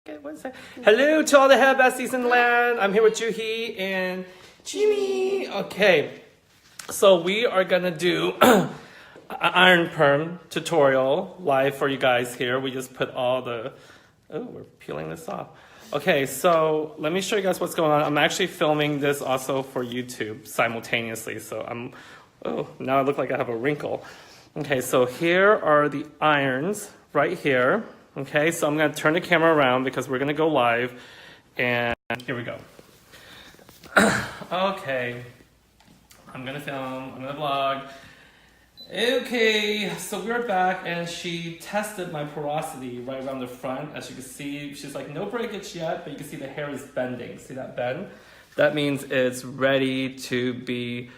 Okay, one sec. Hello to all the hair besties in the land. I'm here with Juhi and Jimmy. Okay, so we are gonna do an Iron Perm tutorial live for you guys here. We just put all the, oh, we're peeling this off. Okay, so let me show you guys what's going on. I'm actually filming this also for YouTube simultaneously. So oh, now I look like I have a wrinkle. Okay, so here are the irons right here. Okay, so I'm going to turn the camera around because we're going to go live. And here we go. Okay, I'm going to film, I'm going to vlog. Okay, so we're back and she tested my porosity right around the front. As you can see, she's like, no breakage yet, but you can see the hair is bending. See that bend? That means it's ready to be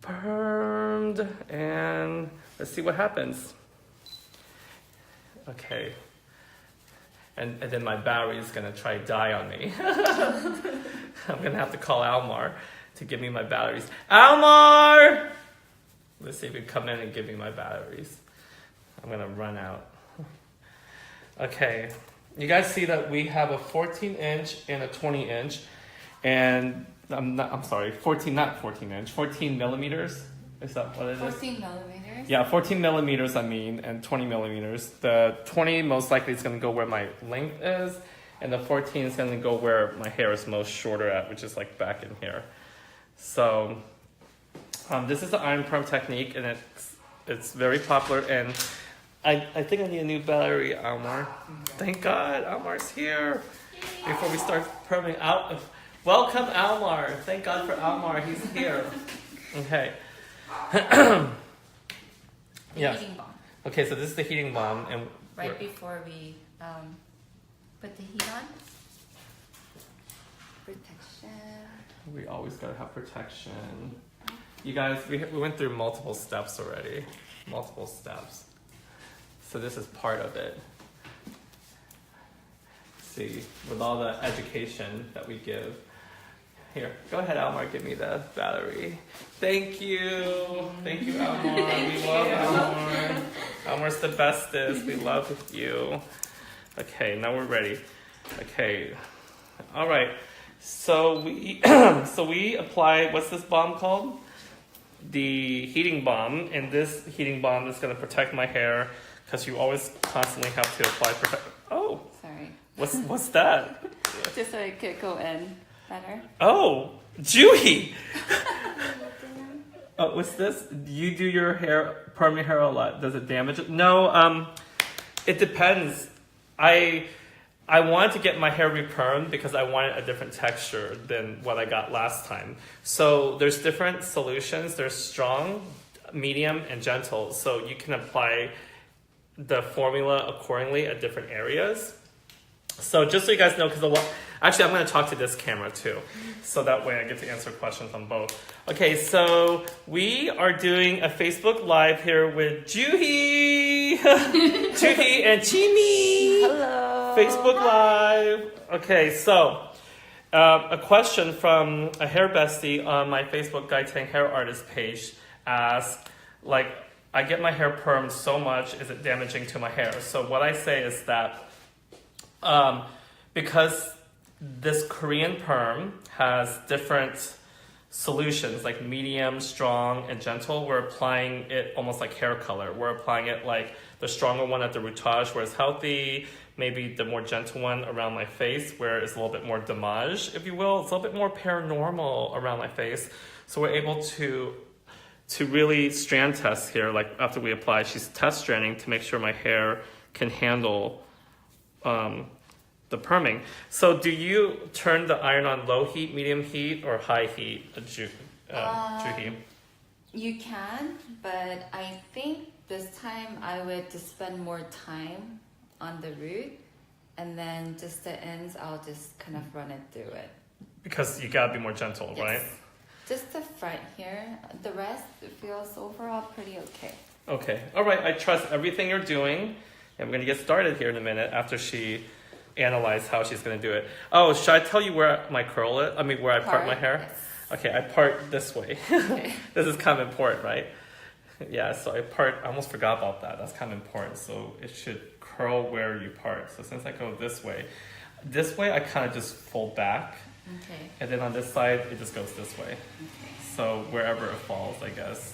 permed. And let's see what happens. Okay, and then my battery is gonna try to die on me. I'm gonna have to call Almar to give me my batteries. Almar! Let's see if he can come in and give me my batteries. I'm gonna run out. Okay, you guys see that we have a 14-inch and a 20-inch, and I'm sorry, 14 millimeters. Is that what it is? 14 millimeters? Yeah, 14 millimeters, I mean, and 20 millimeters. The 20 most likely is going to go where my length is, and the 14 is going to go where my hair is most shorter at, which is like back in here. So this is the Iron Perm technique, and it's very popular, and I think I need a new battery, Almar. Thank God, Almar's here. Before we start perming out. Welcome, Almar. Thank God for Almar, he's here. Okay. Yeah. Heating bomb. Okay, so this is the heating bomb, and right before we put the heat on. Protection. We always gotta have protection. You guys, we went through multiple steps already. Multiple steps. So this is part of it. See, with all the education that we give. Here, go ahead, Almar, give me the battery. Thank you. Thank you, Almar. We love Almar. Almar's the bestest. We love you. Okay, now we're ready. Okay. All right. So we apply, what's this bomb called? The heating bomb. And this heating bomb is going to protect my hair because you always constantly have to apply protect. Oh. Sorry. What's that? Just so it could go in better. Oh, Juhi! Oh, what's this? You do your hair, perm your hair a lot. Does it damage it? No, it depends. I wanted to get my hair repermed because I wanted a different texture than what I got last time. So there's different solutions. There's strong, medium, and gentle. So you can apply the formula accordingly at different areas. So just so you guys know, actually I'm going to talk to this camera too, so that way I get to answer questions on both. Okay, so we are doing a Facebook Live here with Juhi, Juhi and Chimi. Hello. Facebook Live. Okay, so a question from a hair bestie on my Facebook Guy Tang Hair Artist page asked, like, I get my hair permed so much, is it damaging to my hair? So what I say is that because this Korean perm has different solutions, like medium, strong, and gentle, we're applying it almost like hair color. We're applying it like the stronger one at the rootage where it's healthy, maybe the more gentle one around my face where it's a little bit more damage, if you will. It's a little bit more paranormal around my face. So we're able to really strand test here, like after we apply, she's test stranding to make sure my hair can handle the perming. So do you turn the iron on low heat, medium heat, or high heat, Juhi? You can, but I think this time I would just spend more time on the root, and then just the ends, I'll just kind of run it through it. Because you gotta be more gentle, Yes. right? Just the front here. The rest feels overall pretty okay. Okay, all right, I trust everything you're doing. And we're gonna get started here in a minute after she analyzed how she's gonna do it. Oh, should I tell you where my curl is? I mean, where I part my hair? Yes. Okay, I part this way. Okay. This is kind of important, right? Yeah, so I almost forgot about that. That's kind of important. So it should curl where you part. So since I go this way I kind of just fold back. Okay. And then on this side, it just goes this way. Okay. So wherever it falls, I guess.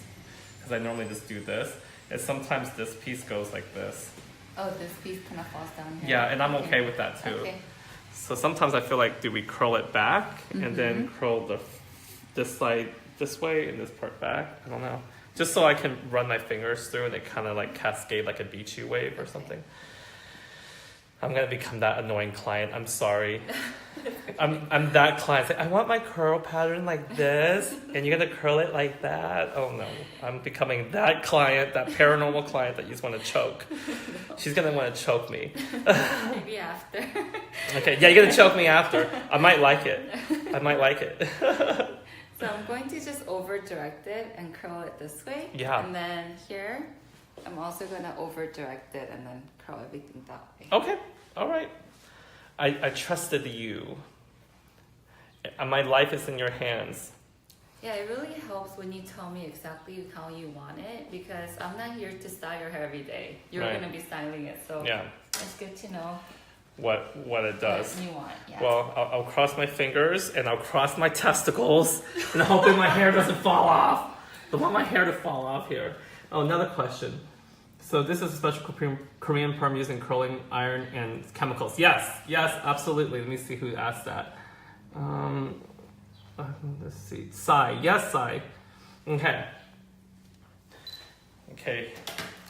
Because I normally just do this. And sometimes this piece goes like this. Oh, this piece kind of falls down here. Yeah, and I'm okay with that too. Okay. So sometimes I feel like, do we curl it back and then curl this side this way and this part back? I don't know. Just so I can run my fingers through and it kind of like cascade like a beachy wave or something. I'm gonna become that annoying client. I'm sorry. I'm that client. It's like, I want my curl pattern like this, and you're gonna curl it like that. Oh no, I'm becoming that client, that paranormal client that you just want to choke. She's gonna want to choke me. Maybe after. Okay, yeah, you're gonna choke me after. I might like it. So I'm going to just over direct it and curl it this way. Yeah. And then here, I'm also gonna over direct it and then curl everything that way. Okay, all right. I trusted you. My life is in your hands. Yeah, it really helps when you tell me exactly how you want it because I'm not here to style your hair every day. You're Right. gonna be styling it, so Yeah, it's good to know what it does. what you want. Yeah. Well, I'll cross my fingers and I'll cross my testicles and hoping my hair doesn't fall off. I want my hair to fall off here. Oh, another question. So this is a special Korean perm using curling iron and chemicals. Yes, absolutely. Let me see who asked that. Let's see. Sai. Yes, Sai. Okay.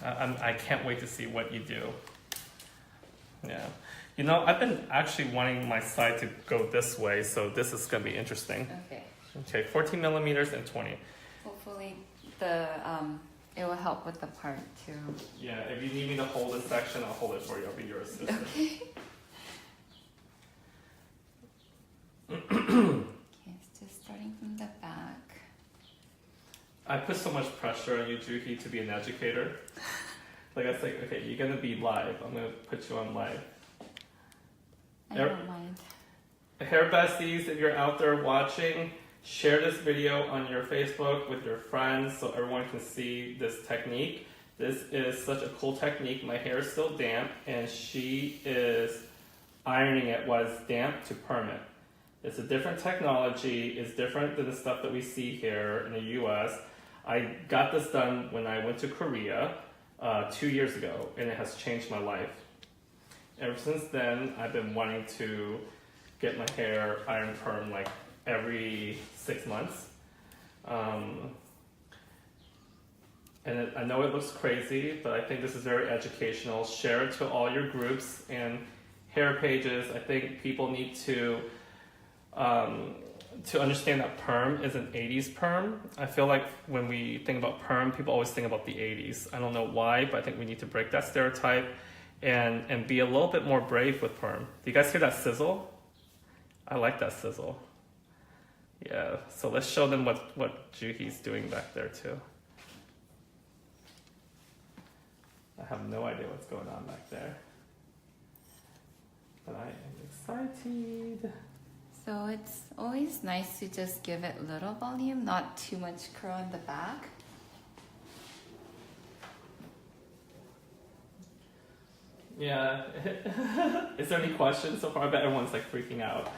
I can't wait to see what you do. Yeah. You know, I've been actually wanting my side to go this way, so this is going to be interesting. Okay, 14 millimeters and 20. Hopefully it will help with the part too. Yeah, if you need me to hold this section, I'll hold it for you. I'll be your assistant. Okay. It's just starting from the back. I put so much pressure on you, Juhi, to be an educator. Like I was like, okay, you're gonna be live. I'm gonna put you on live. I don't mind. Hair besties, if you're out there watching, share this video on your Facebook with your friends so everyone can see this technique. This is such a cool technique. My hair is still damp and she is ironing it while it's damp to perm it. It's a different technology. It's different than the stuff that we see here in the US. I got this done when I went to Korea 2 years ago and it has changed my life. Ever since then, I've been wanting to get my hair iron perm like every 6 months. And I know it looks crazy, but I think this is very educational. Share it to all your groups and hair pages. I think people need to understand that perm is an 80s perm. I feel like when we think about perm, people always think about the 80s. I don't know why, but I think we need to break that stereotype and be a little bit more brave with perm. Do you guys hear that sizzle? I like that sizzle. Yeah, so let's show them what Juhi's doing back there too. I have no idea what's going on back there. But I am excited. So it's always nice to just give it little volume, not too much curl in the back. Yeah. Is there any questions so far? I bet everyone's like freaking out.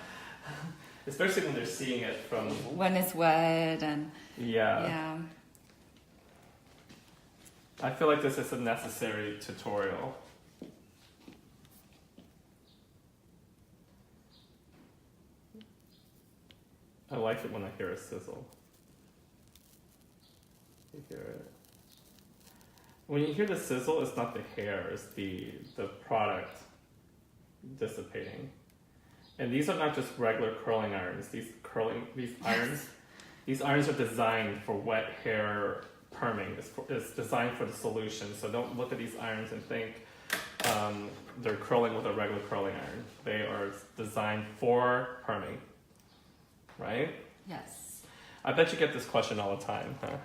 Especially when they're seeing it from... When it's wet and... Yeah. I feel like this is a necessary tutorial. I like it when I hear a sizzle. You hear it. When you hear the sizzle, it's not the hair, it's the product dissipating. And these are not just regular curling irons. These irons are designed for wet hair perming. It's designed for the solution. So don't look at these irons and think they're curling with a regular curling iron. They are designed for perming, right? Yes. I bet you get this question all the time, huh?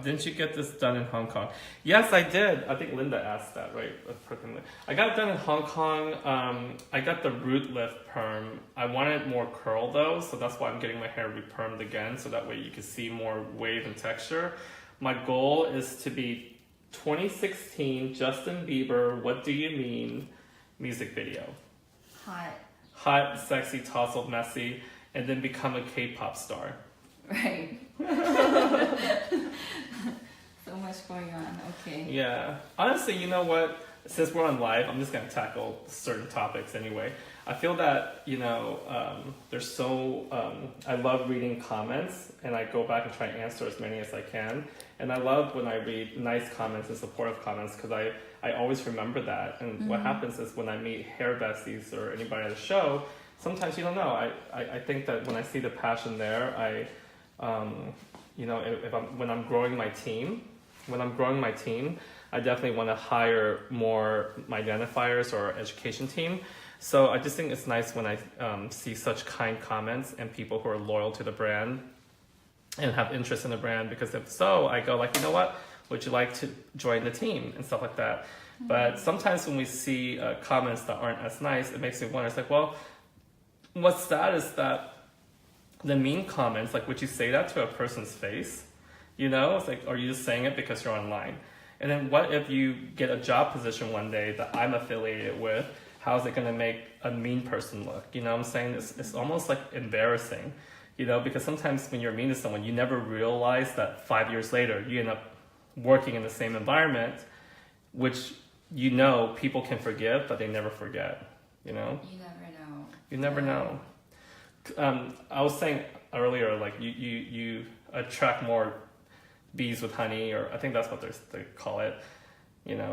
Didn't you get this done in Hong Kong? Yes, I did. I think Linda asked that, right? I got it done in Hong Kong. I got the root lift perm. I wanted more curl though, so that's why I'm getting my hair repermed again, so that way you can see more wave and texture. My goal is to be 2016 Justin Bieber What Do You Mean music video. Hot. Hot, sexy, tousled, messy, and then become a K-pop star. Right. So much going on. Okay. Yeah. Honestly, you know what? Since we're on live, I'm just going to tackle certain topics anyway. I feel that, there's so... I love reading comments, and I go back and try and answer as many as I can. And I love when I read nice comments and supportive comments because I always remember that. And what happens is when I meet hair besties or anybody at a show, sometimes you don't know. I think that when I see the passion there, when I'm growing my team, I definitely want to hire more my identifiers or education team. So I just think it's nice when I see such kind comments and people who are loyal to the brand and have interest in the brand, because if so, I go like, you know what, would you like to join the team and stuff like that. But sometimes when we see comments that aren't as nice, it makes me wonder, it's like, well, what's sad is that the mean comments, like, would you say that to a person's face? It's like, are you just saying it because you're online? And then what if you get a job position one day that I'm affiliated with? How's it going to make a mean person look? You know what I'm saying? It's almost like embarrassing, because sometimes when you're mean to someone, you never realize that 5 years later, you end up working in the same environment, which, people can forgive, but they never forget, You never know. You never know. I was saying earlier, like, you attract more bees with honey, or I think that's what they call it.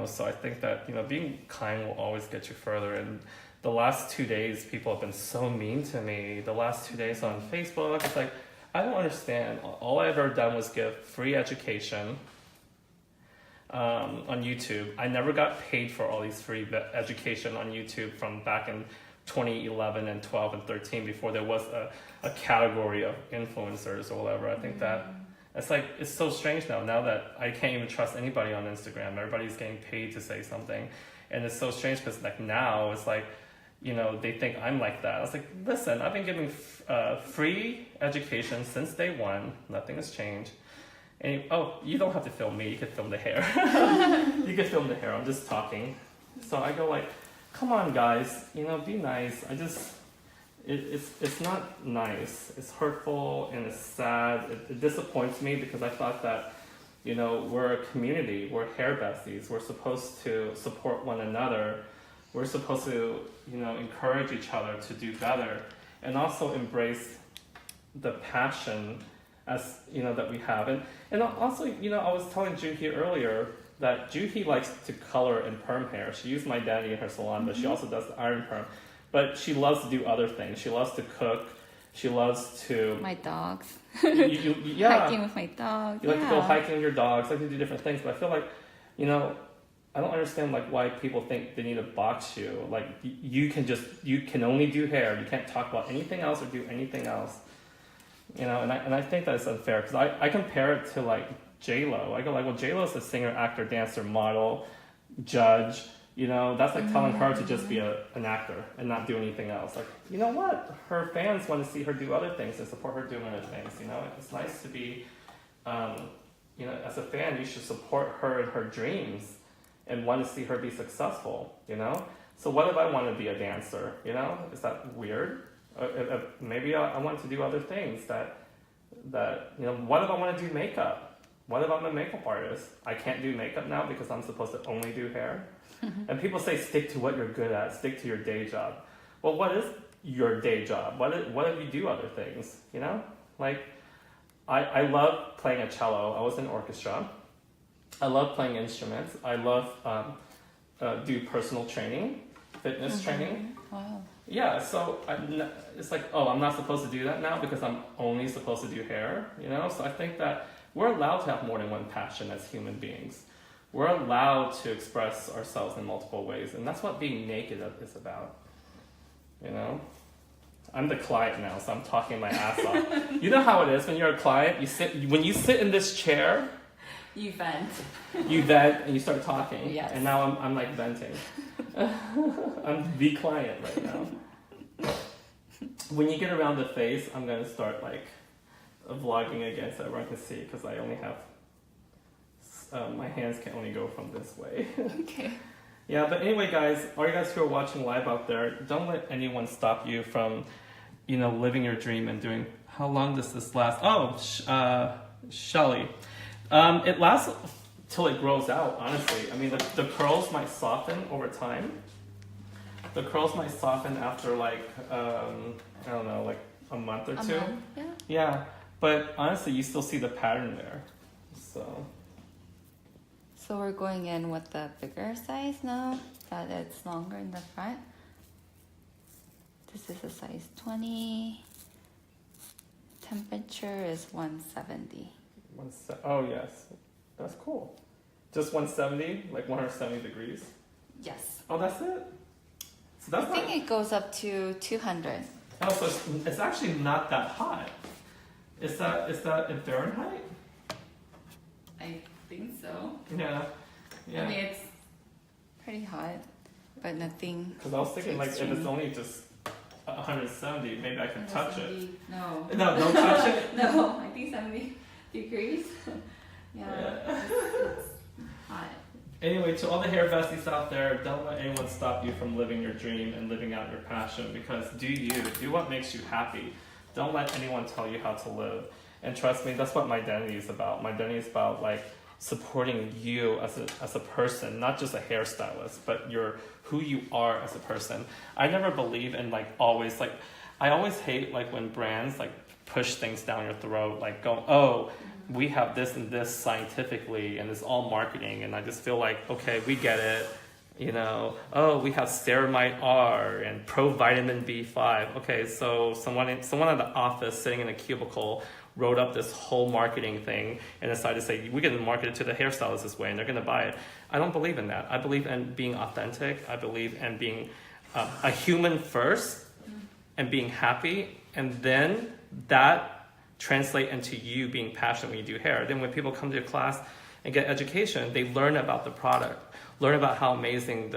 So I think that, being kind will always get you further. And the last 2 days, people have been so mean to me. The last 2 days on Facebook, it's like, I don't understand. All I've ever done was give free education on YouTube. I never got paid for all these free education on YouTube from back in 2011 and 12 and 13, before there was a category of influencers or whatever. I think that it's so strange now that I can't even trust anybody on Instagram. Everybody's getting paid to say something. And it's so strange because like now it's like, they think I'm like that. I was like, listen, I've been giving free education since day one. Nothing has changed. And you don't have to film me. You can film the hair. You can film the hair. I'm just talking. So I go like, come on guys, be nice. It's not nice. It's hurtful and it's sad. It disappoints me because I thought that, we're a community. We're hair besties. We're supposed to support one another. We're supposed to, encourage each other to do better, and also embrace the passion as, that we have. And also, I was telling Juhi earlier that Juhi likes to color and perm hair. She used my daddy in her salon, but she also does the Iron Perm. But she loves to do other things. She loves to cook. She loves to... My dogs. Yeah. Hiking with my dogs. You like to go hiking with your dogs. Like to do different things. But I feel like, I don't understand like why people think they need to box you. Like you can only do hair. You can't talk about anything else or do anything else. And I think that it's unfair because I compare it to like J-Lo. I go like, well, J-Lo's a singer, actor, dancer, model, judge. That's like telling her to just be an actor and not do anything else. Like, you know what? Her fans want to see her do other things and support her doing other things. It's nice to be, as a fan, you should support her in her dreams and want to see her be successful, So what if I want to be a dancer, Is that weird? Maybe I want to do other things that, what if I want to do makeup? What if I'm a makeup artist? I can't do makeup now because I'm supposed to only do hair. And people say stick to what you're good at, stick to your day job. Well, what is your day job? What if you do other things? Like I love playing a cello. I was in orchestra. I love playing instruments. I love do personal training, fitness training. Wow. Yeah, so it's like, I'm not supposed to do that now because I'm only supposed to do hair. So I think that we're allowed to have more than one passion as human beings. We're allowed to express ourselves in multiple ways, and that's what being naked is about. I'm the client now, so I'm talking my ass off. You know how it is when you're a client. When you sit in this chair. You vent. You vent and you start talking. Yes. And now I'm like venting. I'm the client right now. When you get around the face, I'm gonna start like vlogging again so everyone can see because I only have my hands can only go from this way. Okay. Yeah, but anyway, guys, all you guys who are watching live out there, don't let anyone stop you from, living your dream and doing. How long does this last? Oh, Shelly, it lasts till it grows out. Honestly, I mean, the curls might soften over time. The curls might soften after I don't know, like a month or two. Month, yeah. Yeah, but honestly, you still see the pattern there. So we're going in with the bigger size now that it's longer in the front. This is a size 20. Temperature is 170. Oh yes, that's cool. Just 170, like 170 degrees. Yes. Oh, that's it. So that's I think it goes up to 200. Oh, so it's actually not that hot. Is that in Fahrenheit? I think so. Yeah. I mean, it's pretty hot, but nothing. Because I was thinking, if it's only just 170, maybe I can touch it. No. No, don't touch it. No, I think 70 degrees. Yeah. It's hot. Anyway, to all the hair besties out there, don't let anyone stop you from living your dream and living out your passion, because do what makes you happy. Don't let anyone tell you how to live. And trust me, that's what my identity is about. My identity is about supporting you as a person, not just a hairstylist, but who you are as a person. I never believe in always I always hate when brands push things down your throat, going, oh, we have this and this scientifically and it's all marketing, and I just feel okay, we get it. Oh, we have ceramide R and provitamin B5. Okay, so someone at the office sitting in a cubicle wrote up this whole marketing thing and decided to say, we're going to market it to the hairstylists this way and they're going to buy it. I don't believe in that. I believe in being authentic. I believe in being a human first and being happy, and then that translate into you being passionate when you do hair. Then when people come to your class and get education, they learn about the product, learn about how amazing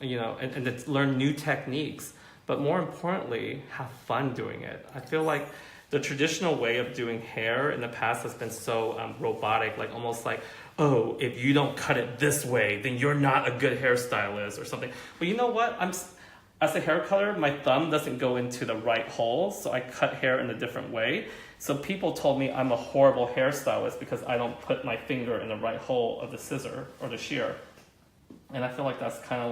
and learn new techniques. But more importantly, have fun doing it. I feel like the traditional way of doing hair in the past has been so robotic, almost oh, if you don't cut it this way, then you're not a good hairstylist or something. But you know what? As a hair cutter, my thumb doesn't go into the right hole, so I cut hair in a different way. So people told me I'm a horrible hairstylist because I don't put my finger in the right hole of the scissor or the shear. And I feel like that's kind of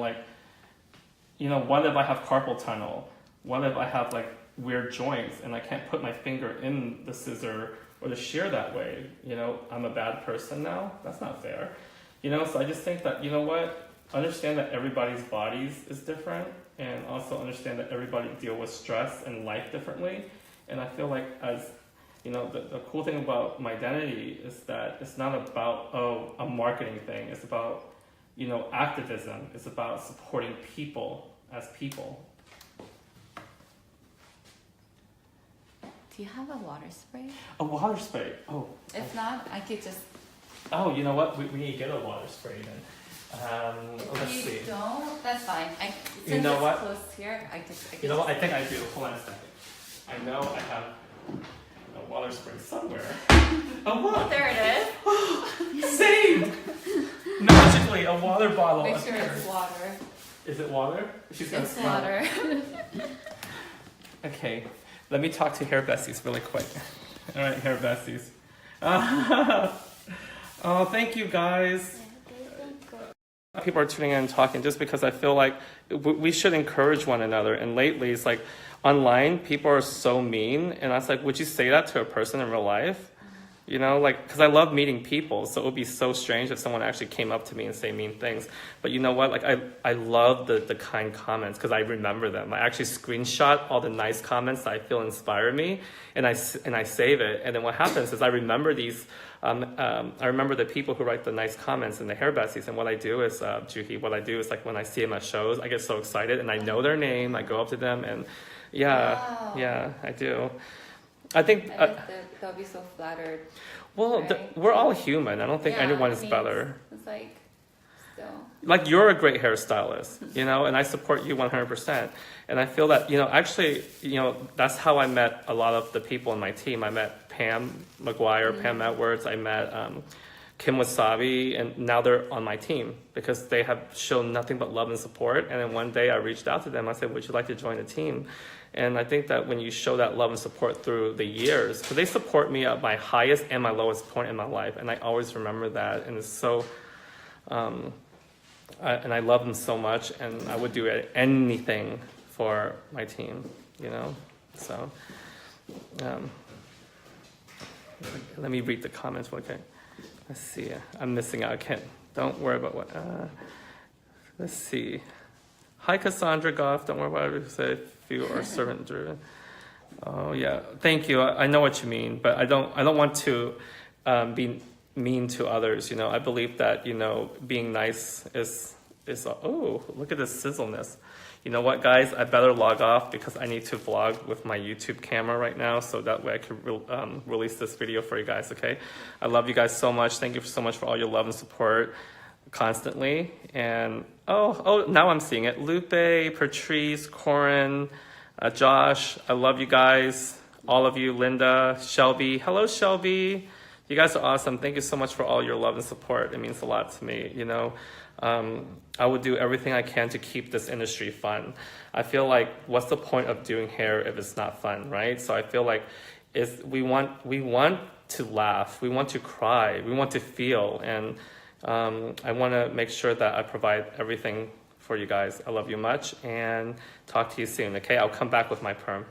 what if I have carpal tunnel? What if I have weird joints and I can't put my finger in the scissor or the shear that way? I'm a bad person now? That's not fair. So I just think that, understand that everybody's bodies is different, and also understand that everybody deal with stress and life differently. And I feel as the cool thing about my identity is that it's not about a marketing thing. It's about activism. It's about supporting people as people. Do you have a water spray? A water spray. Oh. If not, I could just. Oh, you know what? We need to get a water spray then. Let's see. see. If you don't, that's fine. You know what? Close here, I you know what? I think I do. Hold on a second. I know I have a water spray somewhere. Oh, look. There it is. Saved! Magically, a water bottle. Make sure it's water. Is it water? It's water. Okay. Let me talk to hair besties really quick. All right, hair besties. Oh, thank you guys. People are tuning in and talking just because I feel like we should encourage one another. And lately, it's online, people are so mean. And I was would you say that to a person in real life? Because I love meeting people, so it would be so strange if someone actually came up to me and say mean things. But you know what? I love the kind comments because I remember them. I actually screenshot all the nice comments that I feel inspire me, and I save it. And then what happens is I remember these. I remember the people who write the nice comments in the hair besties. And what I do is, Juhi, when I see them at shows, I get so excited and I know their name. I go up to them and yeah, I do. I think they'll be so flattered. Well, right? We're all human. I don't think anyone is better. It's still. You're a great hairstylist, and I support you 100%. And I feel that, actually, that's how I met a lot of the people in my team. I met Pam McGuire, Pam Edwards. I met Kim Wasabi, and now they're on my team because they have shown nothing but love and support. And then one day I reached out to them. I said, would you like to join the team? And I think that when you show that love and support through the years, because they support me at my highest and my lowest point in my life, and I always remember that, and it's so, and I love them so much, and I would do anything for my team, you know. So, let me read the comments. Okay, let's see. I'm missing out. Don't worry about what. Let's see. Hi, Cassandra Goff. Don't worry about what I say. If you are servant driven. Oh yeah, thank you. I know what you mean, but I don't want to be mean to others. You know, I believe that, you know, being nice is oh, look at this sizzleness. You know what, guys? I better log off because I need to vlog with my YouTube camera right now, so that way I can release this video for you guys. Okay, I love you guys so much. Thank you so much for all your love and support constantly. And oh, now I'm seeing it. Lupe, Patrice, Corin, Josh, I love you guys. All of you, Linda, Shelby. Hello, Shelby. You guys are awesome. Thank you so much for all your love and support. It means a lot to me, you know. I would do everything I can to keep this industry fun. I feel like, what's the point of doing hair if it's not fun, right? So I feel like we want to laugh, we want to cry, we want to feel, and I want to make sure that I provide everything for you guys. I love you much, and talk to you soon, okay? I'll come back with my perm.